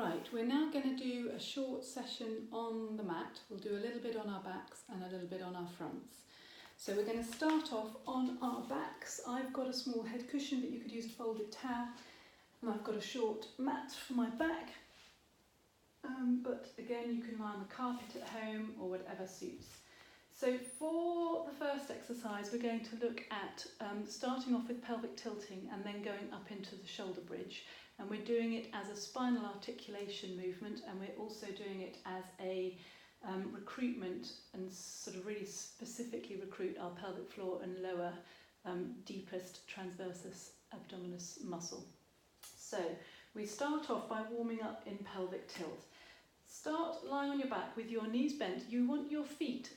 Right, we're now going to do a short session on the mat. We'll do a little bit on our backs and a little bit on our fronts. So we're going to start off on our backs. I've got a small head cushion, but you could use a folded towel. And I've got a short mat for my back. But again, you can lie on the carpet at home or whatever suits. So for the first exercise, we're going to look at starting off with pelvic tilting and then going up into the shoulder bridge. And we're doing it as a spinal articulation movement, and we're also doing it as a recruitment and sort of really specifically recruit our pelvic floor and lower deepest transversus abdominis muscle. So we start off by warming up in pelvic tilt. Start lying on your back with your knees bent. You want your feet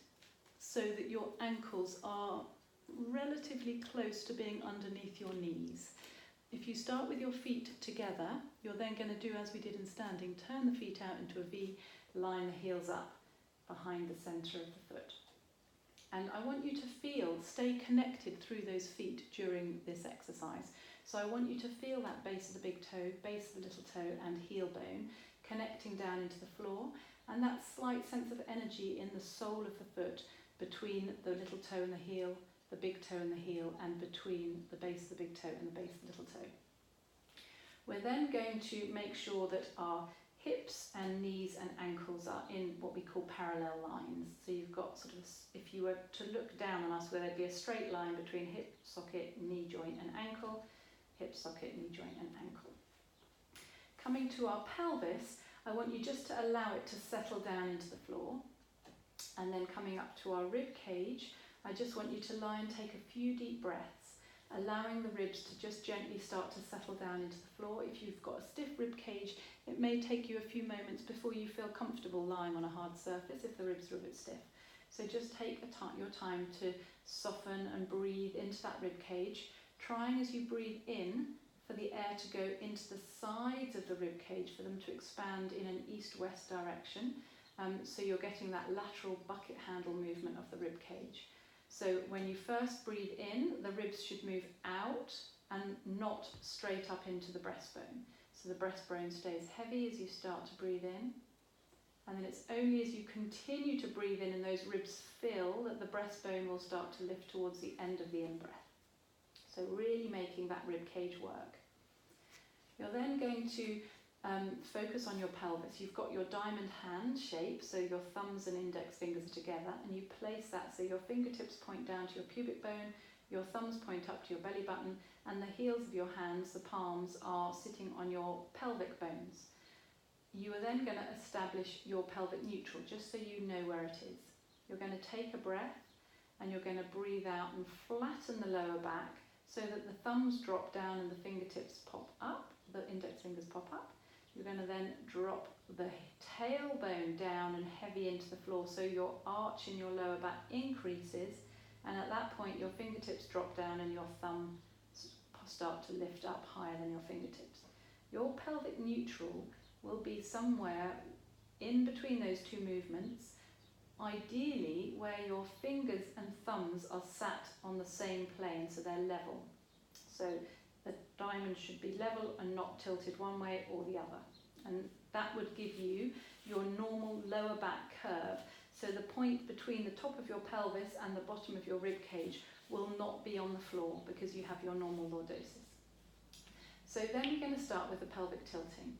so that your ankles are relatively close to being underneath your knees. If you start with your feet together, you're then going to do as we did in standing, turn the feet out into a V, line the heels up behind the centre of the foot. And I want you to stay connected through those feet during this exercise. So I want you to feel that base of the big toe, base of the little toe and heel bone connecting down into the floor, and that slight sense of energy in the sole of the foot between the little toe and the heel, the big toe and the heel, and between the base of the big toe and the base of the little toe. We're then going to make sure that our hips and knees and ankles are in what we call parallel lines. So you've got sort of, if you were to look down on us, where there'd be a straight line between hip socket, knee joint and ankle, hip socket, knee joint and ankle. Coming to our pelvis, I want you just to allow it to settle down into the floor. And then coming up to our rib cage, I just want you to lie and take a few deep breaths, allowing the ribs to just gently start to settle down into the floor. If you've got a stiff rib cage, it may take you a few moments before you feel comfortable lying on a hard surface if the ribs are a bit stiff. So just take your time to soften and breathe into that rib cage, trying as you breathe in for the air to go into the sides of the rib cage, for them to expand in an east-west direction. So you're getting that lateral bucket handle movement of the rib cage. So when you first breathe in, the ribs should move out and not straight up into the breastbone. So the breastbone stays heavy as you start to breathe in. And then it's only as you continue to breathe in and those ribs fill that the breastbone will start to lift towards the end of the in-breath. So really making that rib cage work. You're then going to focus on your pelvis. You've got your diamond hand shape, so your thumbs and index fingers are together, and you place that so your fingertips point down to your pubic bone, your thumbs point up to your belly button, and the heels of your hands, the palms, are sitting on your pelvic bones. You are then going to establish your pelvic neutral, just so you know where it is. You're going to take a breath, and you're going to breathe out and flatten the lower back so that the thumbs drop down and the fingertips pop up, the index fingers pop up. You're going to then drop the tailbone down and heavy into the floor, so your arch in your lower back increases, and at that point your fingertips drop down and your thumb start to lift up higher than your fingertips. Your pelvic neutral will be somewhere in between those two movements, ideally where your fingers and thumbs are sat on the same plane, so they're level. So the diamond should be level and not tilted one way or the other. And that would give you your normal lower back curve. So the point between the top of your pelvis and the bottom of your rib cage will not be on the floor because you have your normal lordosis. So then we're going to start with the pelvic tilting.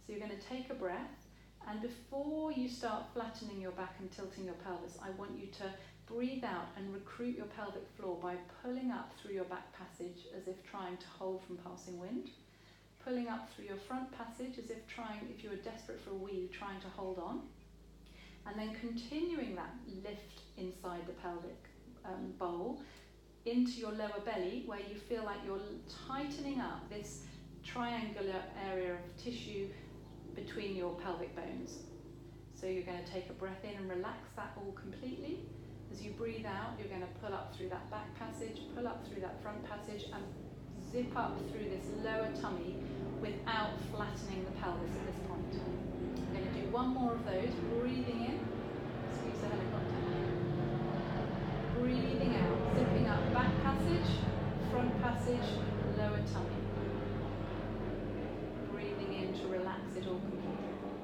So you're going to take a breath, and before you start flattening your back and tilting your pelvis, I want you to breathe out and recruit your pelvic floor by pulling up through your back passage as if trying to hold from passing wind, pulling up through your front passage as if you were desperate for a wee, trying to hold on, and then continuing that lift inside the pelvic bowl into your lower belly, where you feel like you're tightening up this triangular area of tissue between your pelvic bones. So you're going to take a breath in and relax that all completely. As you breathe out, you're going to pull up through that back passage, pull up through that front passage, and zip up through this lower tummy without flattening the pelvis at this point. We're going to do one more of those. Breathing in, squeeze the helicopter. Breathing out, zipping up back passage, front passage, lower tummy. Breathing in to relax it all completely.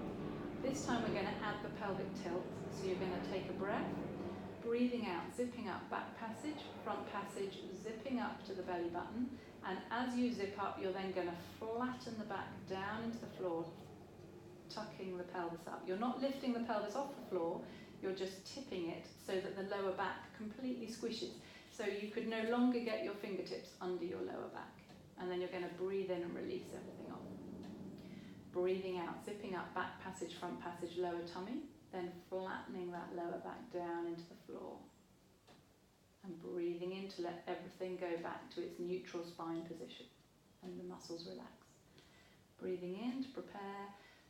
This time we're going to add the pelvic tilt. So you're going to take a breath, breathing out, zipping up, back passage, front passage, zipping up to the belly button. And as you zip up, you're then going to flatten the back down into the floor, tucking the pelvis up. You're not lifting the pelvis off the floor, you're just tipping it so that the lower back completely squishes. So you could no longer get your fingertips under your lower back. And then you're going to breathe in and release everything off. Breathing out, zipping up, back passage, front passage, lower tummy. Then flattening that lower back down into the floor. And breathing in to let everything go back to its neutral spine position. And the muscles relax. Breathing in to prepare.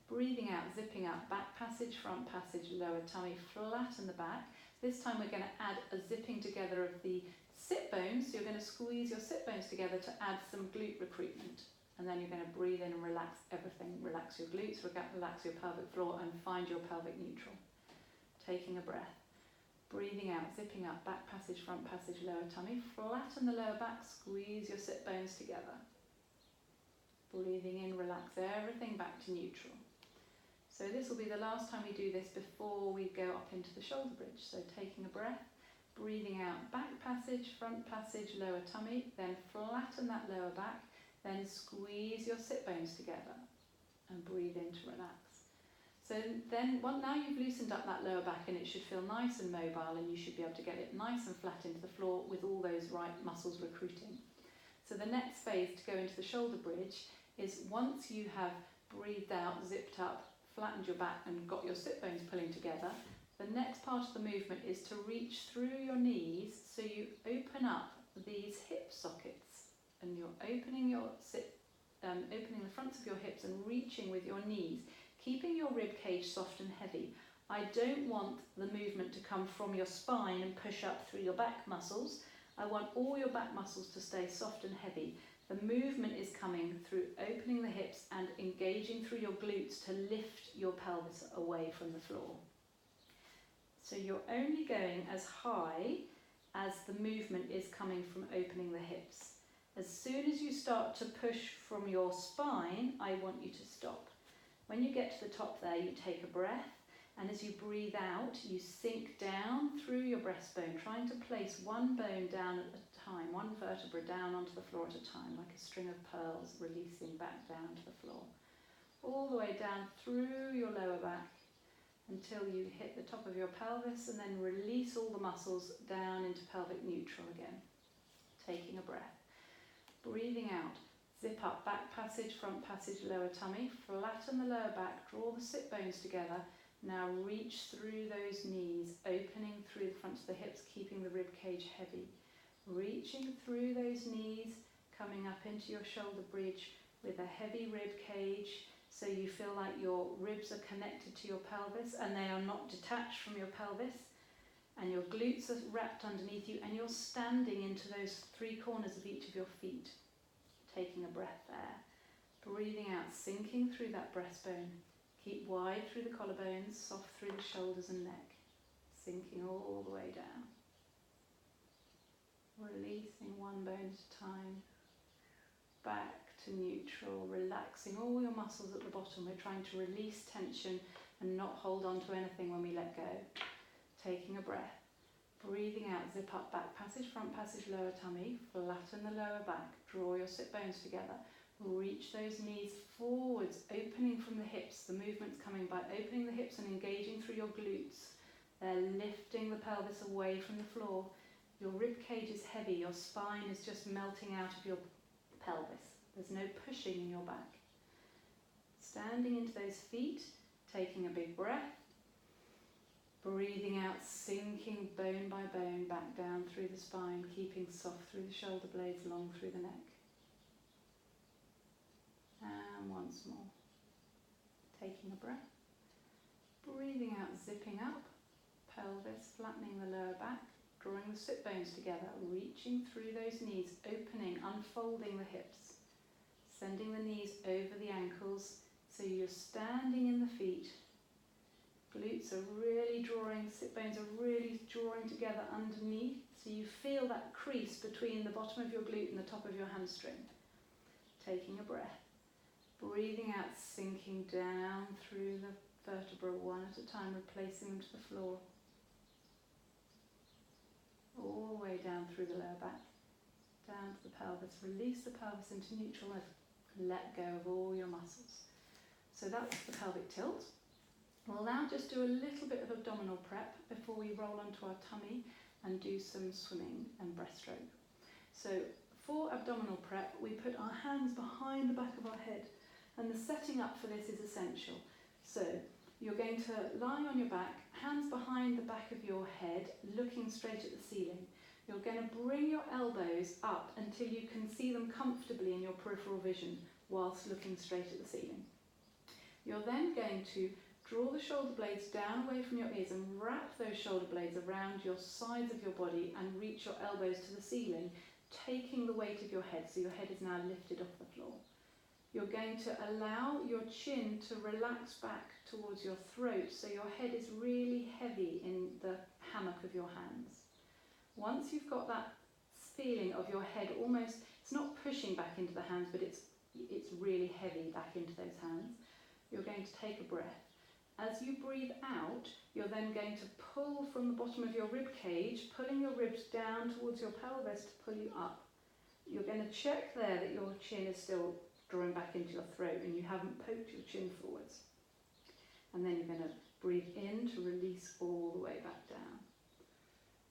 Breathing out, zipping up, back passage, front passage, lower tummy, flatten the back. This time we're going to add a zipping together of the sit bones. So you're going to squeeze your sit bones together to add some glute recruitment. And then you're going to breathe in and relax everything. Relax your glutes, relax your pelvic floor, and find your pelvic neutral. Taking a breath. Breathing out, zipping up, back passage, front passage, lower tummy. Flatten the lower back, squeeze your sit bones together. Breathing in, relax everything back to neutral. So this will be the last time we do this before we go up into the shoulder bridge. So taking a breath, breathing out, back passage, front passage, lower tummy, then flatten that lower back, then squeeze your sit bones together and breathe in to relax. So then, now you've loosened up that lower back and it should feel nice and mobile, and you should be able to get it nice and flat into the floor with all those right muscles recruiting. So the next phase to go into the shoulder bridge is once you have breathed out, zipped up, flattened your back and got your sit bones pulling together, the next part of the movement is to reach through your knees, so you open up these hip sockets and you're opening opening the fronts of your hips and reaching with your knees, keeping your rib cage soft and heavy. I don't want the movement to come from your spine and push up through your back muscles. I want all your back muscles to stay soft and heavy. The movement is coming through opening the hips and engaging through your glutes to lift your pelvis away from the floor. So you're only going as high as the movement is coming from opening the hips. As soon as you start to push from your spine, I want you to stop. When you get to the top there, you take a breath, and as you breathe out, you sink down through your breastbone, trying to place one bone down at a time, one vertebra down onto the floor at a time, like a string of pearls releasing back down to the floor. All the way down through your lower back until you hit the top of your pelvis, and then release all the muscles down into pelvic neutral again. Taking a breath. Breathing out. Zip up, back passage, front passage, lower tummy. Flatten the lower back, draw the sit bones together. Now reach through those knees, opening through the front of the hips, keeping the rib cage heavy. Reaching through those knees, coming up into your shoulder bridge with a heavy rib cage, so you feel like your ribs are connected to your pelvis and they are not detached from your pelvis, and your glutes are wrapped underneath you, and you're standing into those three corners of each of your feet. Taking a breath there. Breathing out, sinking through that breastbone. Keep wide through the collarbones, soft through the shoulders and neck. Sinking all the way down. Releasing one bone at a time. Back to neutral, relaxing all your muscles at the bottom. We're trying to release tension and not hold on to anything when we let go. Taking a breath. Breathing out, zip up, back passage, front passage, lower tummy. Flatten the lower back. Draw your sit bones together. Reach those knees forwards, opening from the hips. The movement's coming by opening the hips and engaging through your glutes. They're lifting the pelvis away from the floor. Your rib cage is heavy. Your spine is just melting out of your pelvis. There's no pushing in your back. Standing into those feet, taking a big breath. Breathing out, sinking bone by bone back down through the spine, keeping soft through the shoulder blades, long through the neck. And once more. Taking a breath. Breathing out, zipping up, pelvis, flattening the lower back, drawing the sit bones together, reaching through those knees, opening, unfolding the hips, sending the knees over the ankles so you're standing in the feet. Glutes are really drawing, sit bones are really drawing together underneath, so you feel that crease between the bottom of your glute and the top of your hamstring. Taking a breath. Breathing out, sinking down through the vertebral at a time, replacing them to the floor. All the way down through the lower back, down to the pelvis. Release the pelvis into neutral and let go of all your muscles. So that's the pelvic tilt. We'll now just do a little bit of abdominal prep before we roll onto our tummy and do some swimming and breaststroke. So for abdominal prep, we put our hands behind the back of our head, and the setting up for this is essential. So you're going to lie on your back, hands behind the back of your head, looking straight at the ceiling. You're going to bring your elbows up until you can see them comfortably in your peripheral vision whilst looking straight at the ceiling. You're then going to draw the shoulder blades down away from your ears and wrap those shoulder blades around your sides of your body and reach your elbows to the ceiling, taking the weight of your head, so your head is now lifted off the floor. You're going to allow your chin to relax back towards your throat, so your head is really heavy in the hammock of your hands. Once you've got that feeling of your head almost, it's not pushing back into the hands, but it's really heavy back into those hands, you're going to take a breath. As you breathe out, you're then going to pull from the bottom of your rib cage, pulling your ribs down towards your pelvis to pull you up. You're going to check there that your chin is still drawing back into your throat and you haven't poked your chin forwards. And then you're going to breathe in to release all the way back down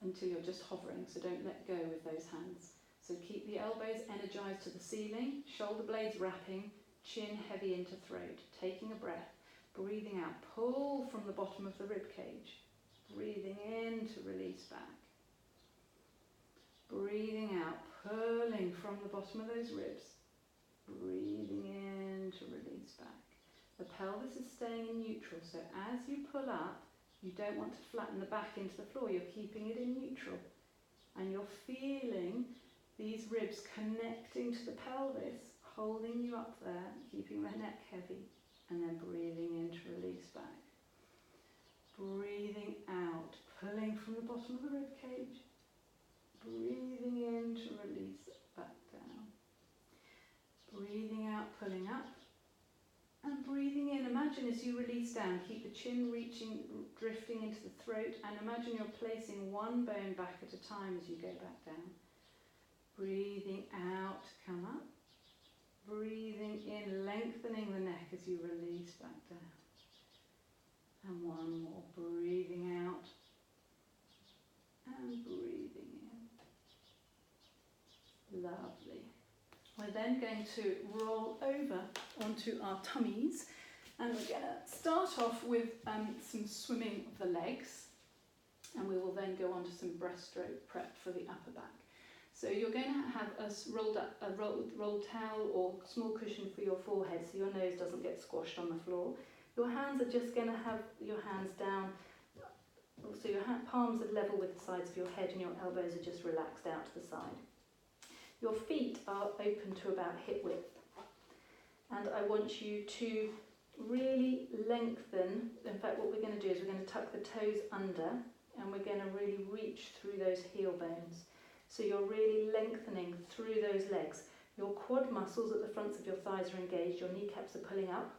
until you're just hovering, so don't let go with those hands. So keep the elbows energized to the ceiling, shoulder blades wrapping, chin heavy into throat, taking a breath. Breathing out, pull from the bottom of the rib cage. Breathing in to release back. Breathing out, pulling from the bottom of those ribs. Breathing in to release back. The pelvis is staying in neutral, so as you pull up, you don't want to flatten the back into the floor, you're keeping it in neutral. And you're feeling these ribs connecting to the pelvis, holding you up there, keeping the neck heavy. And then breathing in to release back. Breathing out, pulling from the bottom of the rib cage. Breathing in to release back down. Breathing out, pulling up. And breathing in, imagine as you release down, keep the chin reaching, drifting into the throat, and imagine you're placing one bone back at a time as you go back down. Breathing out, come up. Breathing in, lengthening the neck as you release back down. And one more, breathing out and breathing in. Lovely. We're then going to roll over onto our tummies, and we're going to start off with some swimming of the legs, and we will then go on to some breaststroke prep for the upper back. So you're going to have a rolled towel or small cushion for your forehead so your nose doesn't get squashed on the floor. Your hands are just going to have your hands down, so your palms are level with the sides of your head and your elbows are just relaxed out to the side. Your feet are open to about hip width. And I want you to really lengthen. In fact, what we're going to do is we're going to tuck the toes under and we're going to really reach through those heel bones. So you're really lengthening through those legs. Your quad muscles at the fronts of your thighs are engaged, your kneecaps are pulling up.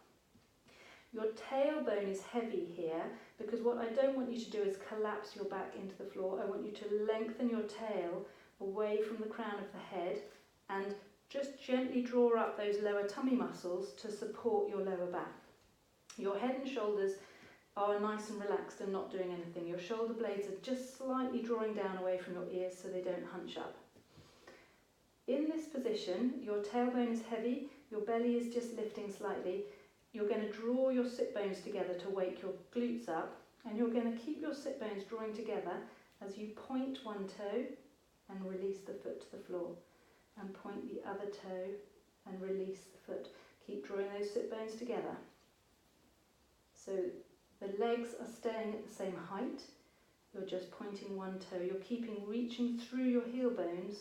Your tailbone is heavy here because what I don't want you to do is collapse your back into the floor. I want you to lengthen your tail away from the crown of the head and just gently draw up those lower tummy muscles to support your lower back. Your head and shoulders are nice and relaxed and not doing anything. Your shoulder blades are just slightly drawing down away from your ears so they don't hunch up. In this position, your tailbone is heavy, your belly is just lifting slightly. You're going to draw your sit bones together to wake your glutes up, and you're going to keep your sit bones drawing together as you point one toe and release the foot to the floor, and point the other toe and release the foot. Keep drawing those sit bones together. So the legs are staying at the same height. You're just pointing one toe. You're reaching through your heel bones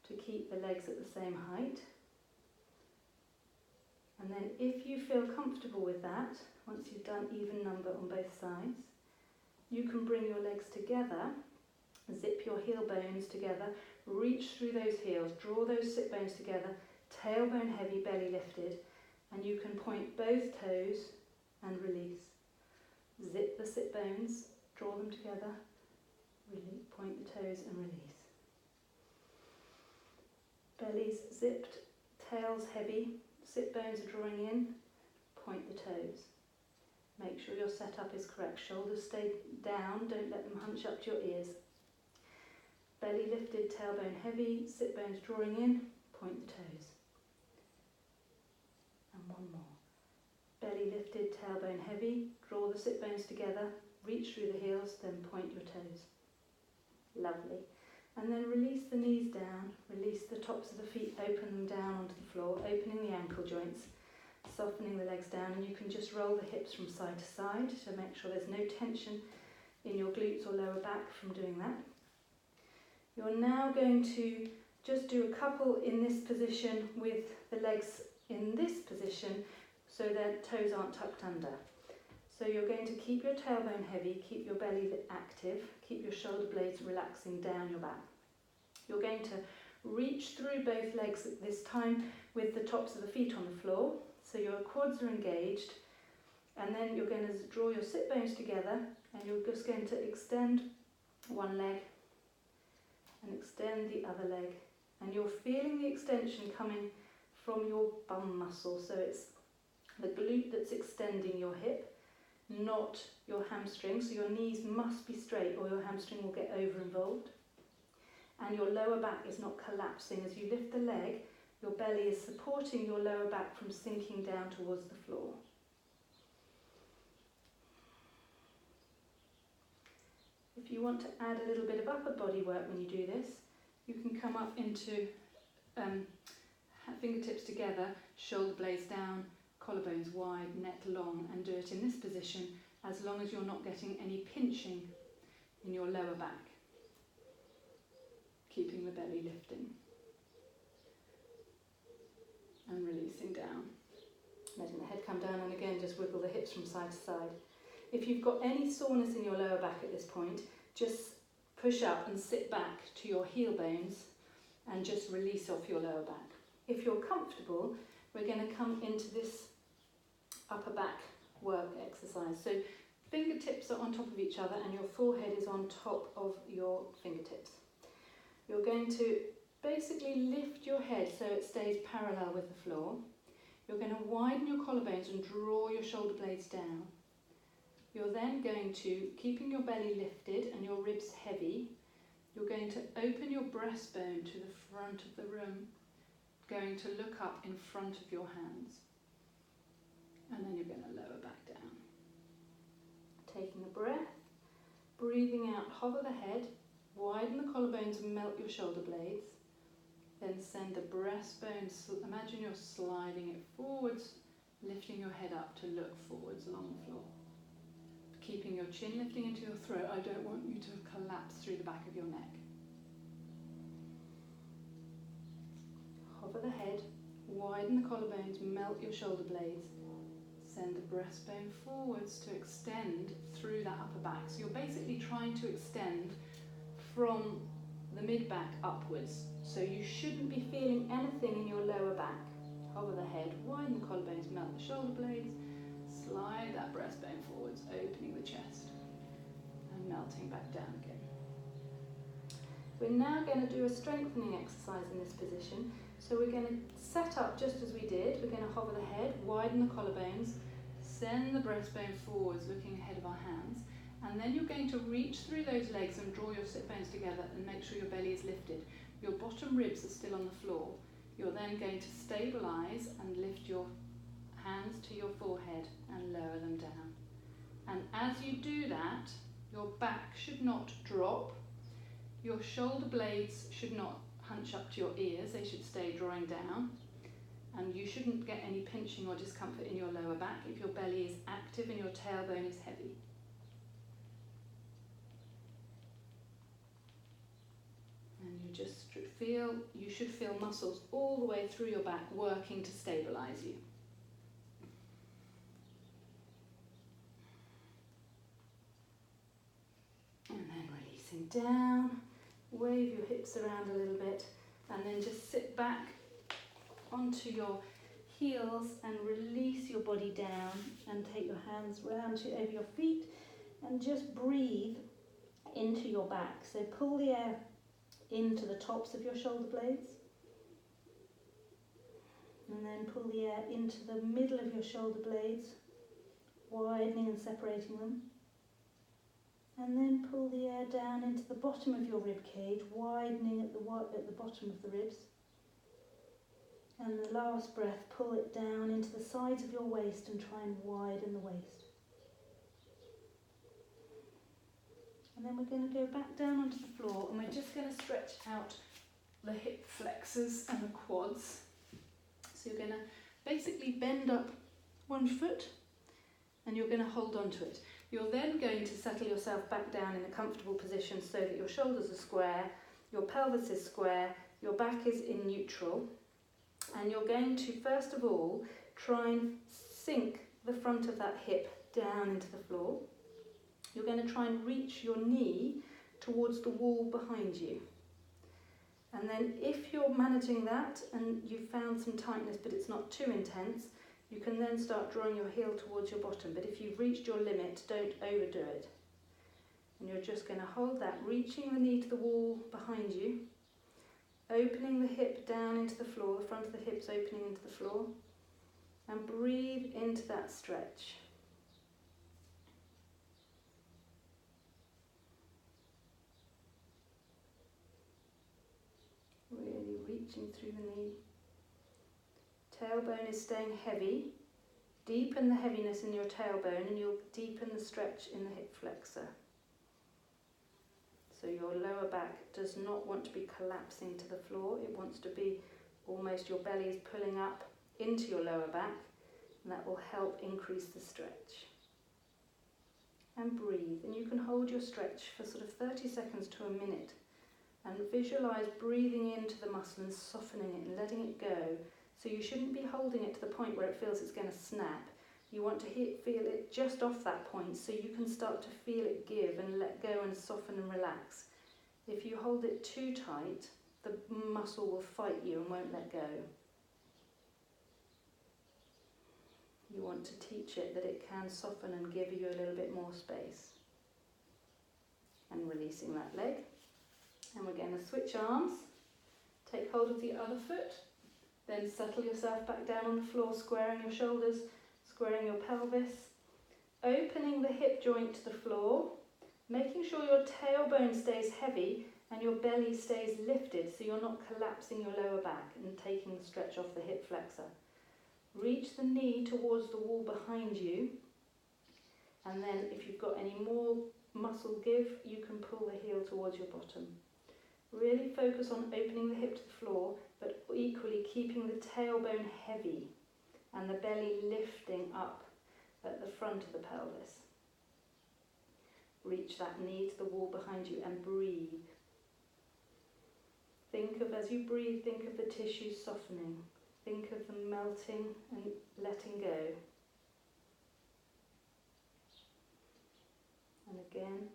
to keep the legs at the same height. And then if you feel comfortable with that, once you've done even number on both sides, you can bring your legs together, zip your heel bones together, reach through those heels, draw those sit bones together, tailbone heavy, belly lifted, and you can point both toes and release. Zip sit bones, draw them together, really point the toes and release. Belly's zipped, tail's heavy, sit bones are drawing in, point the toes. Make sure your setup is correct. Shoulders stay down, don't let them hunch up to your ears. Belly lifted, tailbone heavy, sit bones drawing in, point the toes. And one more. Belly lifted, tailbone heavy, draw the sit bones together, reach through the heels, then point your toes. Lovely. And then release the knees down, release the tops of the feet, open them down onto the floor, opening the ankle joints, softening the legs down, and you can just roll the hips from side to side to make sure there's no tension in your glutes or lower back from doing that. You're now going to just do a couple in this position with the legs in this position so their toes aren't tucked under. So you're going to keep your tailbone heavy, keep your belly active, keep your shoulder blades relaxing down your back. You're going to reach through both legs at this time with the tops of the feet on the floor, so your quads are engaged, and then you're going to draw your sit bones together and you're just going to extend one leg and extend the other leg, and you're feeling the extension coming from your bum muscle, so it's the glute that's extending your hip, not your hamstring, so your knees must be straight or your hamstring will get over involved, and your lower back is not collapsing. As you lift the leg, your belly is supporting your lower back from sinking down towards the floor. If you want to add a little bit of upper body work when you do this, you can come up into fingertips together, shoulder blades down, collarbones wide, neck long, and do it in this position as long as you're not getting any pinching in your lower back. Keeping the belly lifting and releasing down. Letting the head come down, and again just wiggle the hips from side to side. If you've got any soreness in your lower back at this point, just push up and sit back to your heel bones and just release off your lower back. If you're comfortable, we're going to come into this upper back work exercise. So fingertips are on top of each other and your forehead is on top of your fingertips. You're going to basically lift your head so it stays parallel with the floor. You're going to widen your collarbones and draw your shoulder blades down. You're then going to, keeping your belly lifted and your ribs heavy, you're going to open your breastbone to the front of the room, going to look up in front of your hands. And then you're going to lower back down. Taking a breath, breathing out, hover the head, widen the collarbones and melt your shoulder blades. Then send the breastbone, imagine you're sliding it forwards, lifting your head up to look forwards along the floor. Keeping your chin lifting into your throat. I don't want you to collapse through the back of your neck. Hover the head, widen the collarbones, melt your shoulder blades. Send the breastbone forwards to extend through that upper back. So you're basically trying to extend from the mid-back upwards. So you shouldn't be feeling anything in your lower back. Hover the head, widen the collarbones, melt the shoulder blades. Slide that breastbone forwards, opening the chest and melting back down again. We're now going to do a strengthening exercise in this position. So we're going to set up just as we did. We're going to hover the head, widen the collarbones, send the breastbone forwards, looking ahead of our hands. And then you're going to reach through those legs and draw your sit bones together and make sure your belly is lifted. Your bottom ribs are still on the floor. You're then going to stabilise and lift your hands to your forehead and lower them down. And as you do that, your back should not drop. Your shoulder blades should not hunch up to your ears. They should stay drawing down. And you shouldn't get any pinching or discomfort in your lower back if your belly is active and your tailbone is heavy. And you should feel muscles all the way through your back working to stabilise you. And then releasing down, wave your hips around a little bit, and then just sit back onto your heels and release your body down and take your hands round over your feet. And just breathe into your back. So pull the air into the tops of your shoulder blades. And then pull the air into the middle of your shoulder blades, widening and separating them. And then pull the air down into the bottom of your rib cage, widening at the bottom of the ribs. And the last breath, pull it down into the sides of your waist and try and widen the waist. And then we're going to go back down onto the floor and we're just going to stretch out the hip flexors and the quads. So you're going to basically bend up one foot and you're going to hold on to it. You're then going to settle yourself back down in a comfortable position so that your shoulders are square, your pelvis is square, your back is in neutral, and you're going to first of all try and sink the front of that hip down into the floor. You're going to try and reach your knee towards the wall behind you. And then if you're managing that and you've found some tightness but it's not too intense, you can then start drawing your heel towards your bottom. But if you've reached your limit, don't overdo it. And you're just going to hold that, reaching the knee to the wall behind you, opening the hip down into the floor, the front of the hips opening into the floor, and breathe into that stretch. Really reaching through the knee. Tailbone is staying heavy. Deepen the heaviness in your tailbone and you'll deepen the stretch in the hip flexor. So your lower back does not want to be collapsing to the floor. It wants to be almost your belly is pulling up into your lower back, and that will help increase the stretch. And breathe. And you can hold your stretch for sort of 30 seconds to a minute and visualize breathing into the muscle and softening it and letting it go. So you shouldn't be holding it to the point where it feels it's going to snap. You want to feel it just off that point so you can start to feel it give and let go and soften and relax. If you hold it too tight, the muscle will fight you and won't let go. You want to teach it that it can soften and give you a little bit more space. And releasing that leg. And we're going to switch arms. Take hold of the other foot. Then settle yourself back down on the floor, squaring your shoulders, squaring your pelvis, opening the hip joint to the floor, making sure your tailbone stays heavy and your belly stays lifted so you're not collapsing your lower back and taking the stretch off the hip flexor. Reach the knee towards the wall behind you, and then if you've got any more muscle give, you can pull the heel towards your bottom. Really focus on opening the hip to the floor, but equally keeping the tailbone heavy and the belly lifting up at the front of the pelvis. Reach that knee to the wall behind you and breathe. As you breathe, think of the tissues softening. Think of them melting and letting go. And again,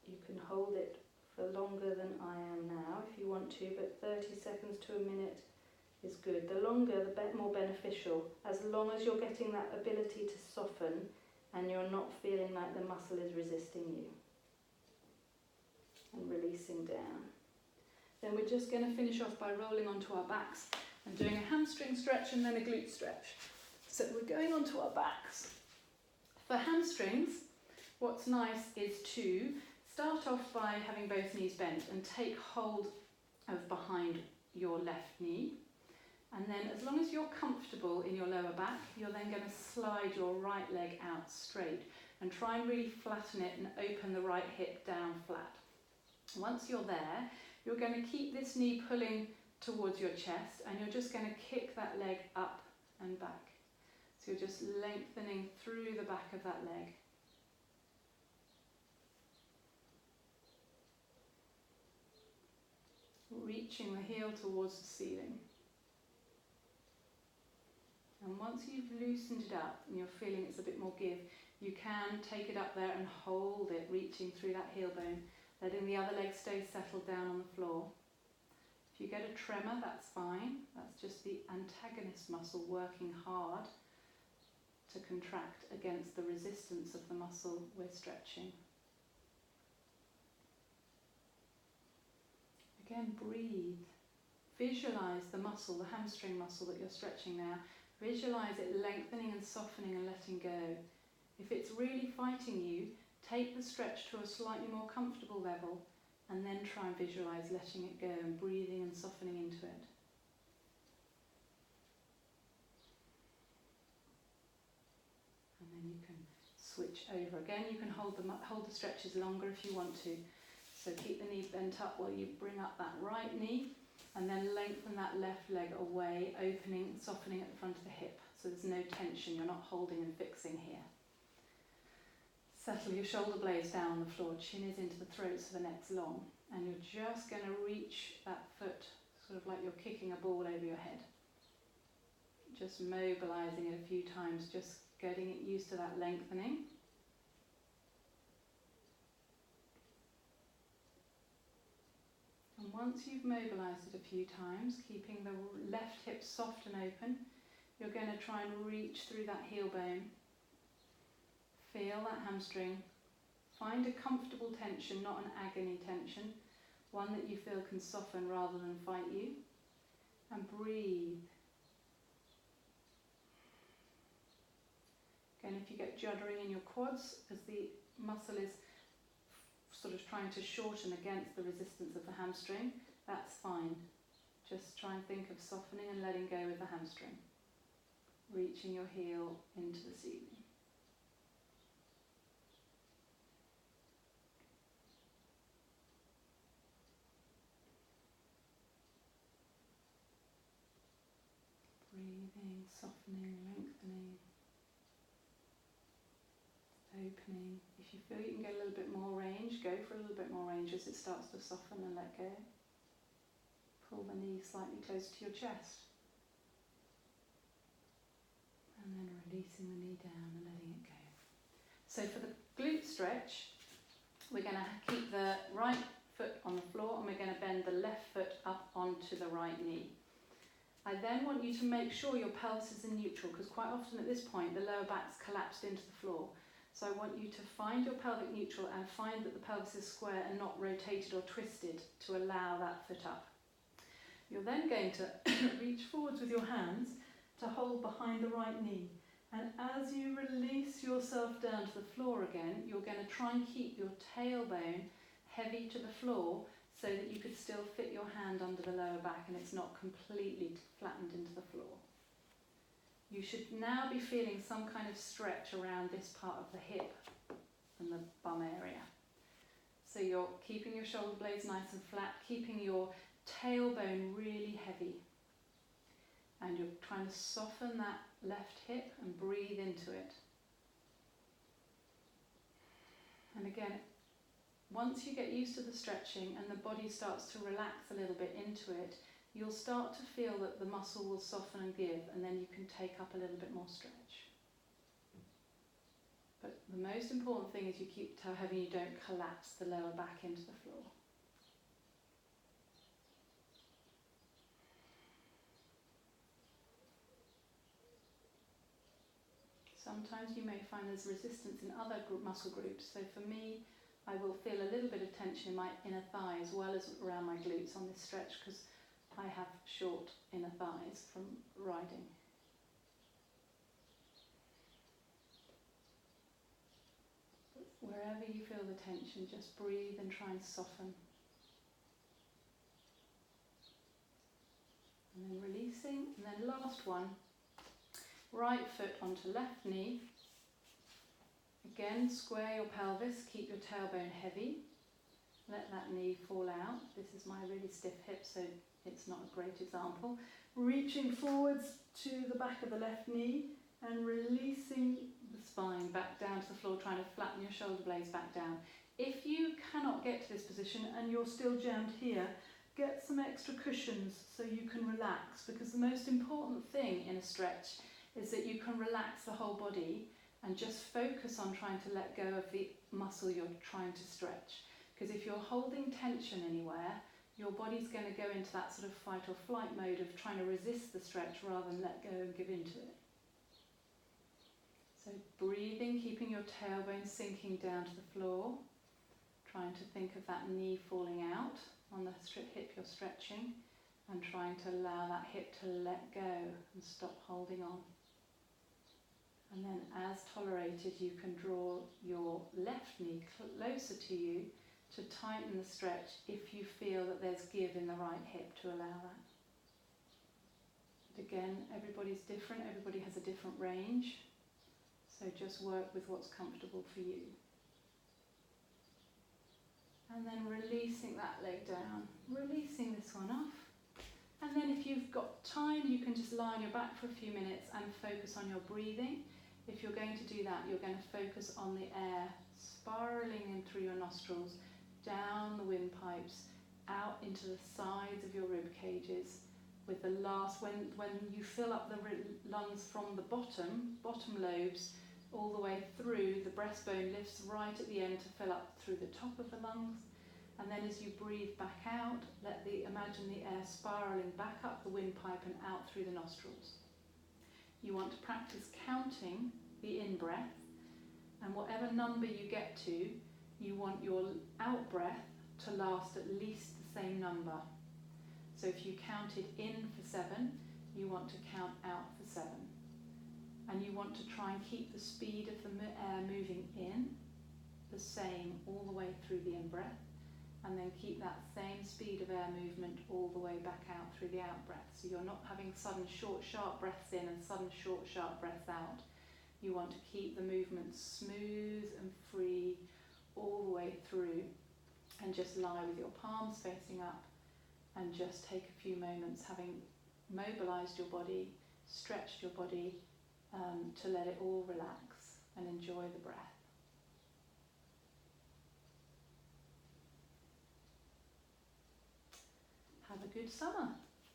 you can hold it for longer than I am now if you want to, but 30 seconds to a minute is good. The longer, the more beneficial, as long as you're getting that ability to soften and you're not feeling like the muscle is resisting you. And releasing down. Then we're just going to finish off by rolling onto our backs and doing a hamstring stretch and then a glute stretch. So we're going onto our backs. For hamstrings, what's nice is to start off by having both knees bent and take hold of behind your left knee. And then as long as you're comfortable in your lower back, you're then going to slide your right leg out straight and try and really flatten it and open the right hip down flat. Once you're there, you're going to keep this knee pulling towards your chest and you're just going to kick that leg up and back. So you're just lengthening through the back of that leg. Reaching the heel towards the ceiling. And once you've loosened it up and you're feeling it's a bit more give, you can take it up there and hold it, reaching through that heel bone, letting the other leg stay settled down on the floor. If you get a tremor, that's fine. That's just the antagonist muscle working hard. to contract against the resistance of the muscle we're stretching. Again, breathe. Visualise the muscle, the hamstring muscle that you're stretching now. Visualise it lengthening and softening and letting go. If it's really fighting you, take the stretch to a slightly more comfortable level and then try and visualise letting it go and breathing and softening into it. And then you can switch over. Again, you can hold the stretches longer if you want to. So keep the knee bent up while you bring up that right knee, and then lengthen that left leg away, opening, softening at the front of the hip. So there's no tension, you're not holding and fixing here. Settle your shoulder blades down on the floor, chin is into the throat so the neck's long. And you're just going to reach that foot, sort of like you're kicking a ball over your head. Just mobilising it a few times, just getting it used to that lengthening. And once you've mobilised it a few times, keeping the left hip soft and open, you're going to try and reach through that heel bone. Feel that hamstring. Find a comfortable tension, not an agony tension, one that you feel can soften rather than fight you. And breathe. Again, if you get juddering in your quads as the muscle is sort of trying to shorten against the resistance of the hamstring, that's fine. Just try and think of softening and letting go with the hamstring. Reaching your heel into the ceiling. Breathing, softening, lengthening, opening. If you feel you can get a little bit more range, go for a little bit more range as it starts to soften and let go. Pull the knee slightly closer to your chest. And then releasing the knee down and letting it go. So for the glute stretch, we're going to keep the right foot on the floor and we're going to bend the left foot up onto the right knee. I then want you to make sure your pelvis is in neutral, because quite often at this point the lower back's collapsed into the floor. So I want you to find your pelvic neutral and find that the pelvis is square and not rotated or twisted to allow that foot up. You're then going to reach forwards with your hands to hold behind the right knee. And as you release yourself down to the floor again, you're going to try and keep your tailbone heavy to the floor so that you could still fit your hand under the lower back and it's not completely flattened into the floor. You should now be feeling some kind of stretch around this part of the hip and the bum area. So you're keeping your shoulder blades nice and flat, keeping your tailbone really heavy. And you're trying to soften that left hip and breathe into it. And again, once you get used to the stretching and the body starts to relax a little bit into it, you'll start to feel that the muscle will soften and give, and then you can take up a little bit more stretch. But the most important thing is you keep having you don't collapse the lower back into the floor. Sometimes you may find there's resistance in other muscle groups. So for me, I will feel a little bit of tension in my inner thigh as well as around my glutes on this stretch because I have short inner thighs from riding. But wherever you feel the tension, just breathe and try and soften. And then releasing, and then last one. Right foot onto left knee. Again, square your pelvis, keep your tailbone heavy. Let that knee fall out. This is my really stiff hip, so it's not a great example. Reaching forwards to the back of the left knee and releasing the spine back down to the floor, trying to flatten your shoulder blades back down. If you cannot get to this position and you're still jammed here, get some extra cushions so you can relax, because the most important thing in a stretch is that you can relax the whole body and just focus on trying to let go of the muscle you're trying to stretch. Because if you're holding tension anywhere, your body's going to go into that sort of fight or flight mode of trying to resist the stretch rather than let go and give into it. So breathing, keeping your tailbone sinking down to the floor, trying to think of that knee falling out on the hip you're stretching, and trying to allow that hip to let go and stop holding on. And then as tolerated, you can draw your left knee closer to you to tighten the stretch if you feel that there's give in the right hip to allow that. But again, everybody's different, everybody has a different range, so just work with what's comfortable for you. And then releasing that leg down, releasing this one off. And then if you've got time, you can just lie on your back for a few minutes and focus on your breathing. If you're going to do that, you're going to focus on the air spiralling in through your nostrils, down the windpipes, out into the sides of your rib cages, with the last, when you fill up the lungs from the bottom lobes, all the way through, the breastbone lifts right at the end to fill up through the top of the lungs. And then as you breathe back out, imagine the air spiralling back up the windpipe and out through the nostrils. You want to practice counting the in-breath, and whatever number you get to, you want your out-breath to last at least the same number. So if you counted in for 7, you want to count out for 7. And you want to try and keep the speed of the air moving in the same all the way through the in-breath, and then keep that same speed of air movement all the way back out through the out-breath. So you're not having sudden short, sharp breaths in and sudden short, sharp breaths out. You want to keep the movement smooth and free all the way through, and just lie with your palms facing up and just take a few moments having mobilized your body, stretched your body, to let it all relax and enjoy the breath. Have a good summer.